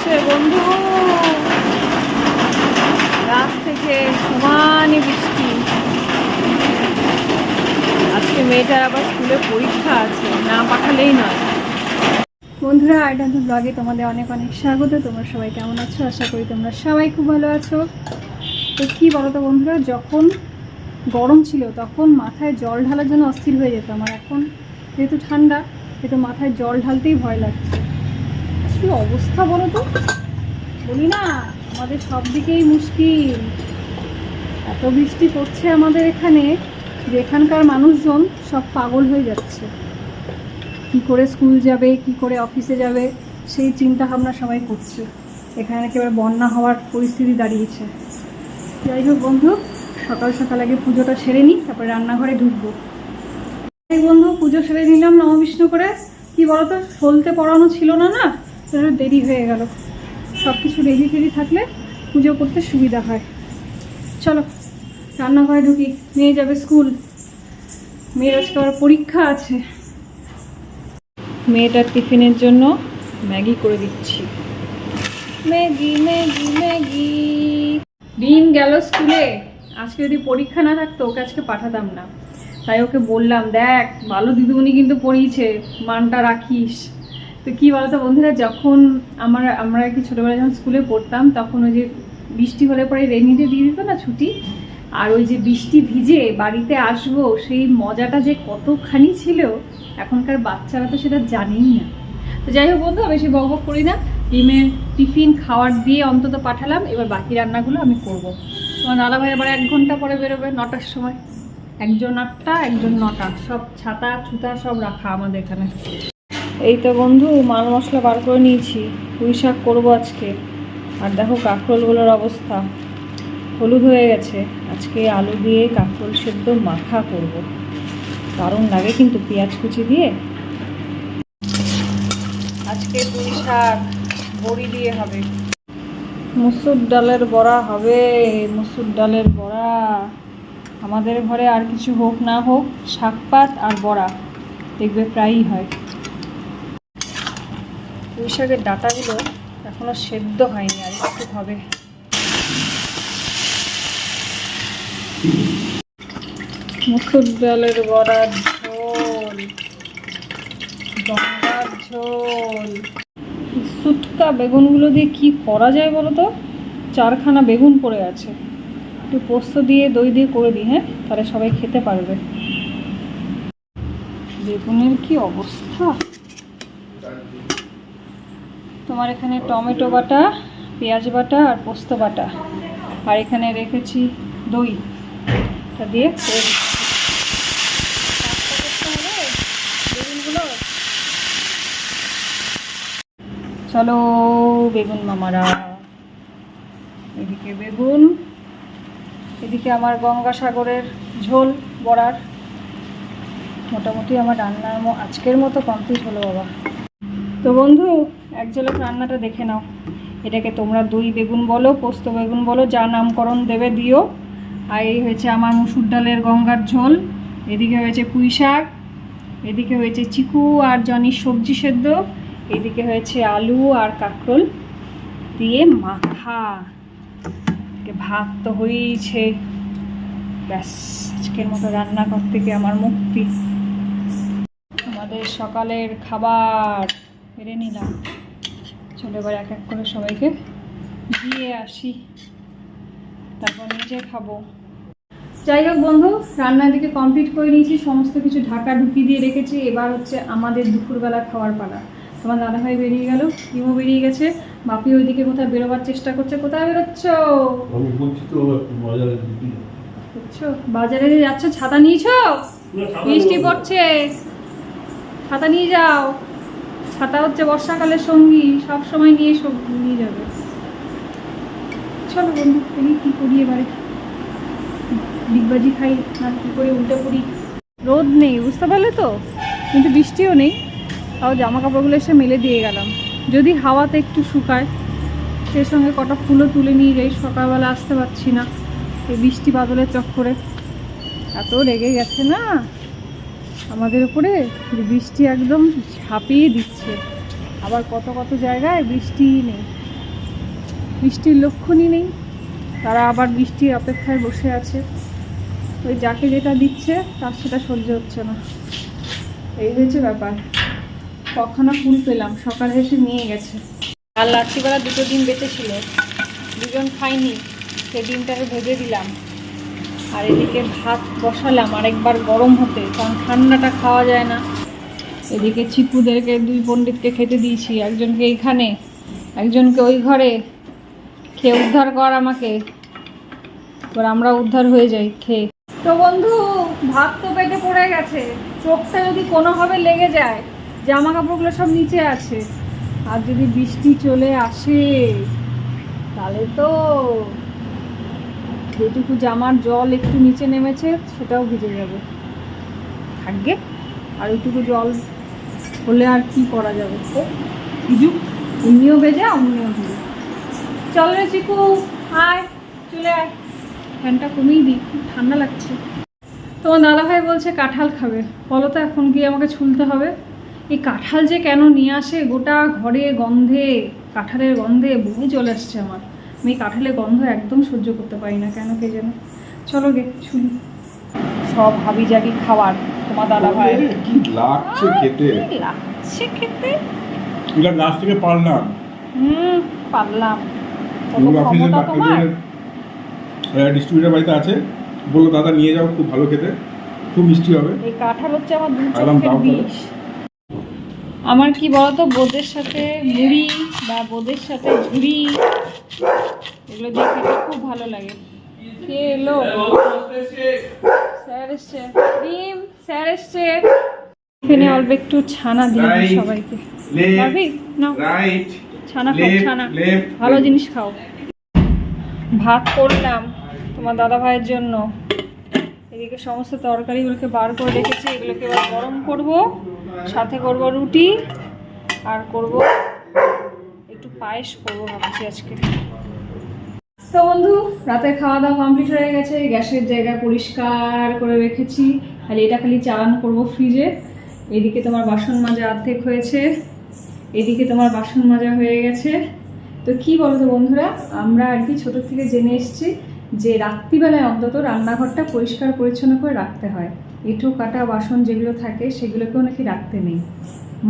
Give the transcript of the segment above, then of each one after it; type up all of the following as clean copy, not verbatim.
পড়ছে বন্ধু, রাত থেকে সমানই বৃষ্টি। আজকে মেয়েটার আবার স্কুলে পরীক্ষা আছে, না পাঠালেই নয়। বন্ধুরা, এটা তো ব্লগে তোমাদের অনেক অনেক স্বাগত। তোমরা সবাই কেমন আছো? আশা করি তোমরা সবাই খুব ভালো আছো। তো কী বলো তো বন্ধুরা, যখন গরম ছিল তখন মাথায় জল ঢালার জন্য অস্থির হয়ে যেতাম, আর এখন যেহেতু ঠান্ডা সেহেতু মাথায় জল ঢালতেই ভয় লাগছে। কী অবস্থা বলো তো, বলি না আমাদের সব দিকেই মুশকিল। এত বৃষ্টি পড়ছে আমাদের এখানে যে এখানকার মানুষজন সব পাগল হয়ে যাচ্ছে। কি করে স্কুল যাবে, কি করে অফিসে যাবে, সেই চিন্তা ভাবনা সবাই করছে। এখানে একেবারে বন্যা হওয়ার পরিস্থিতি দাঁড়িয়েছে। যাই হোক বন্ধু, সকাল সকাল আগে পুজোটা সেরে নিই, তারপরে রান্নাঘরে ঢুকবো। এই বন্ধু, পুজো সেরে নিলাম নববিষ্ণু করে। কি বলতো, সলতে পড়ানো ছিল না, দেরি হয়ে গেল। সব কিছু রেডি টেডি থাকলে পুজো করতে সুবিধা হয়। চলো রান্নাঘরে ঢুকি, মেয়ে যাবে স্কুল। মেয়ের আজকে আবার পরীক্ষা আছে। মেয়েটার টিফিনের জন্য ম্যাগি করে দিচ্ছি। Maggi Maggi Maggi. ডিম গেল স্কুলে। আজকে যদি পরীক্ষা না থাকতো ওকে আজকে পাঠাতাম না। তাই ওকে বললাম, দেখ ভালো দিদিমণি কিন্তু পড়িয়েছে, মানটা রাখিস। তো কী বলতো বন্ধুরা, যখন আমরা কি ছোটোবেলায় যখন স্কুলে পড়তাম তখন ওই যে বৃষ্টি হলে পরে রেনিডে দিয়ে দিত না ছুটি, আর ওই যে বৃষ্টি ভিজে বাড়িতে আসবো, সেই মজাটা যে কতখানি ছিল, এখনকার বাচ্চারা তো সেটা জানেই না। তো যাই হোক বন্ধু, বেশি বকবক করি না। ডিমের টিফিন খাওয়ার দিয়ে অন্তত পাঠালাম, এবার বাকি রান্নাগুলো আমি করব। তোমার দাদাভাই আবার 1 ঘন্টা পরে বেরোবে, 9টার সময়। একজন 8টা, একজন 9টা, সব ছাতা ছুতা সব রাখা আমাদের এখানে। এই তো বন্ধু, মাল মশলা বার করে নিয়েছি, পুঁই শাক করবো আজকে। আর দেখো কাঁকরোলগুলোর অবস্থা, হলুদ হয়ে গেছে। আজকে আলু দিয়ে কাঁকরোল সেদ্ধ মাখা করব, দারুণ লাগে কিন্তু পেঁয়াজ কুচি দিয়ে। আজকে পুঁই শাক বড়ি দিয়ে হবে। মুসুর ডালের বড়া হবে, মুসুর ডালের বড়া। আমাদের ঘরে আর কিছু হোক না হোক, শাক পাত আর বড়া দেখবে প্রায়ই হয়। পুঁই শাকের ডাঁটাগুলো এখনো সেদ্ধ হয়নি, আর একটু হবে। মুসুর ডালের বড়ার ঝোল, গঙ্গার ঝোল। শুটকা বেগুনগুলো দিয়ে কি করা যায় বলো তো? 4খানা বেগুন পড়ে আছে, একটু পোস্ত দিয়ে দই দিয়ে করে দিই, হ্যাঁ, তাহলে সবাই খেতে পারবে। বেগুনের কি অবস্থা! তোমার এখানে টমেটো বাটা, পেঁয়াজ বাটা আর পোস্ত বাটা, আর এখানে রেখেছি দই, তা দিয়ে করে দিচ্ছি। বেগুনগুলো চলো, বেগুন মামারা। এদিকে বেগুন, এদিকে আমার গঙ্গাসাগরের ঝোল বড়ার। মোটামুটি আমার রান্নার আজকের মতো কমপ্লিট হলো বাবা। তো বন্ধু, এক ঝলক রান্নাটা দেখে নাও। এটাকে তোমরা দই বেগুন বলো, পোস্ত বেগুন বলো, যা নামকরণ দেবে দিও। আর এই হয়েছে আমার মুসুর ডালের গঙ্গার ঝোল। এদিকে হয়েছে পুঁই শাক, এদিকে হয়েছে চিকু আর জনির সবজি সেদ্ধ, এদিকে হয়েছে আলু আর কাঁকরোল দিয়ে মাখা। ভাত তো হয়েইছে, ব্যাস আজকের মতো রান্নাঘর থেকে আমার মুক্তি। আমাদের সকালের খাবার বেড়ে নিলাম। চলো এবার এক এক করে সবাইকে দিয়ে আসি, তারপর নিজে খাবো। যাই হোক বন্ধু, রান্নার দিকে কমপ্লিট করে নিয়েছি, সমস্ত কিছু ঢাকা ঢুকি দিয়ে রেখেছি। এবার হচ্ছে আমাদের দুপুরবেলা খাওয়ার পালা। তোমার দাদাভাই বেরিয়ে গেল, ইমো বেরিয়ে গেছে, বাপি ওইদিকে কোথায় বেরোবার চেষ্টা করছে। কোথায় বেরোচ্ছ? বাজারে যাচ্ছ? ছাতা নিয়েছো? বৃষ্টি পড়ছে, ছাতা নিয়ে যাও। ছাতা হচ্ছে বর্ষাকালের সঙ্গী, সব সময় নিয়ে যাবে। চলো বন্ধু, দেখি কি করি এবারে, ডিগবাজি খাই না কি করে উল্টে পড়ি। রোদ নেই, বুঝতে পারলে তো, কিন্তু বৃষ্টিও নেই। তাও জামা কাপড়গুলো এসে মেলে দিয়ে গেলাম, যদি হাওয়াতে একটু শুকায়। সেই সঙ্গে কটা ফুলও তুলে নিয়ে যাই, সকালবেলা আসতে পারছি না এই বৃষ্টি বাদলের চক্করে। এত রেগে গেছে না আমাদের উপরে, বৃষ্টি একদম ঝাঁপিয়ে দিচ্ছে। আবার কত কত জায়গায় বৃষ্টিই নেই। বৃষ্টির লক্ষণই নেই, তারা আবার বৃষ্টির অপেক্ষায় বসে আছে। ওই যাকে যেটা দিচ্ছে তার সেটা সহ্য হচ্ছে না, এই হয়েছে ব্যাপার। কখনো ফুল পেলাম, সকালে এসে নিয়ে গেছে। আর রাত্রিবেলা 2টো ডিম বেঁচেছিল, 2জন খাইনি, সেই ডিমটাকে ভেজে দিলাম। আর এদিকে ভাত বসালাম আরেকবার গরম হতে, কারণ ঠান্ডাটা খাওয়া যায় না। এদিকে চিকুদেরকে 2 পণ্ডিতকে খেতে দিয়েছি, একজনকে এইখানে, একজনকে ওই ঘরে। খেয়ে উদ্ধার কর আমাকে, এবার আমরা উদ্ধার হয়ে যাই খেয়ে। তো বন্ধু, ভাত তো পেটে পড়ে গেছে, চোখটা যদি কোনোভাবে লেগে যায়, জামা কাপড়গুলো সব নিচে আছে, আর যদি বৃষ্টি চলে আসে তাহলে তো যেটুকু জামার জল একটু নিচে নেমেছে সেটাও ভিজে যাবে। থাকবে আর ওইটুকু জল হলে আর কি করা যাবে, ভিজুক, এমনিও ভেজা অমনিও ভিজে। চল রে চিকু, আয়, চলে আয়, ফ্যানটা কমিয়ে দিই, খুব ঠান্ডা লাগছে। তোমার দাদাভাই বলছে কাঁঠাল খাবে, বলো তো এখন গিয়ে আমাকে ছুলতে হবে। এই কাঁঠাল যে কেন নিয়ে আসে, গোটা ঘরে গন্ধে, কাঁঠালের গন্ধে বমি চলে আসছে আমার। আমি কাঁঠালের গন্ধ একদম সহ্য করতে পারি না, কেন কে যেন। চলো গে ছুলি। সব হাবি জাবি খাবার তোমার দাদাভাই। কি লাগছে খেতে, লাগছে খেতে। এটা গাছ থেকে পারলাম। পারলাম। কত ক্ষমতা তোমার। ডিস্ট্রিবিউটার বাড়িতে আছে, বললো দাদা নিয়ে যাও, খুব ভালো খেতে, খুব মিষ্টি হবে। এই কাঁঠাল হচ্ছে আমার 2 চোখের বিষ। আমার কি বলতো, বোঁদের সাথে মুড়ি বা বোঁদের সাথে ঝুড়ি, এগুলো দিয়ে খেতে খুব ভালো লাগে। কে এলো? স্যার এসছে, ডিম স্যার এসছে। এখানে অল্প একটু ছানা দিই সবাইকে। ভাবি নাও, ছানা খাও, ছানা ভালো জিনিস খাও। ভাত করলাম তোমার দাদা ভাইয়ের জন্য। এদিকে সমস্ত তরকারিগুলোকে বার করে রেখেছি, এগুলোকে এবার গরম করব, সাথে করব রুটি, আর করব একটু পায়েস করবো ভাবছি আজকে। তো বন্ধু, রাতে খাওয়া দাওয়া কমপ্লিট হয়ে গেছে, গ্যাসের জায়গা পরিষ্কার করে রেখেছি, খালি এটা খালি চালান করব ফ্রিজে। এদিকে তোমার বাসন মাজা অর্ধেক হয়েছে, এদিকে তোমার বাসন মাজা হয়ে গেছে। তো কি বলো তো বন্ধুরা, আমরা আর কি ছোটো থেকে জেনে এসেছি যে রাত্রিবেলায় অন্তত রান্নাঘরটা পরিষ্কার পরিচ্ছন্ন করে রাখতে হয়। এঁঠো কাটা বাসন যেগুলো থাকে সেগুলোকেও নাকি রাখতে নেই।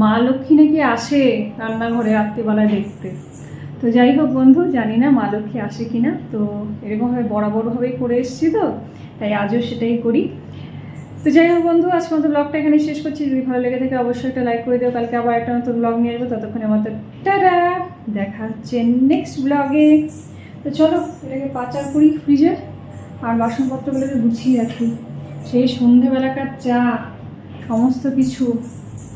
মা লক্ষ্মী নাকি আসে রান্নাঘরে রাত্রিবেলায় দেখতে। তো যাই হোক বন্ধু, জানি না মা লক্ষ্মী আসে কিনা, তো এরকমভাবে বরাবরভাবেই করে এসেছি, তো তাই আজও সেটাই করি। তো যাই হোক বন্ধু, আজকের মতো ব্লগটা এখানে শেষ করছি। যদি ভালো লেগে থাকে অবশ্যই একটা লাইক করে দিও। কালকে আবার একটা নতুন ব্লগ নিয়ে আসবো, ততক্ষণে আমার টাটা, দেখা হচ্ছে নেক্সট ব্লগে। তো চলো এটাকে পাচার করি ফ্রিজে, আর বাসনপত্রগুলোকে গুছিয়ে রাখি। সেই সন্ধেবেলাকার চা, সমস্ত কিছু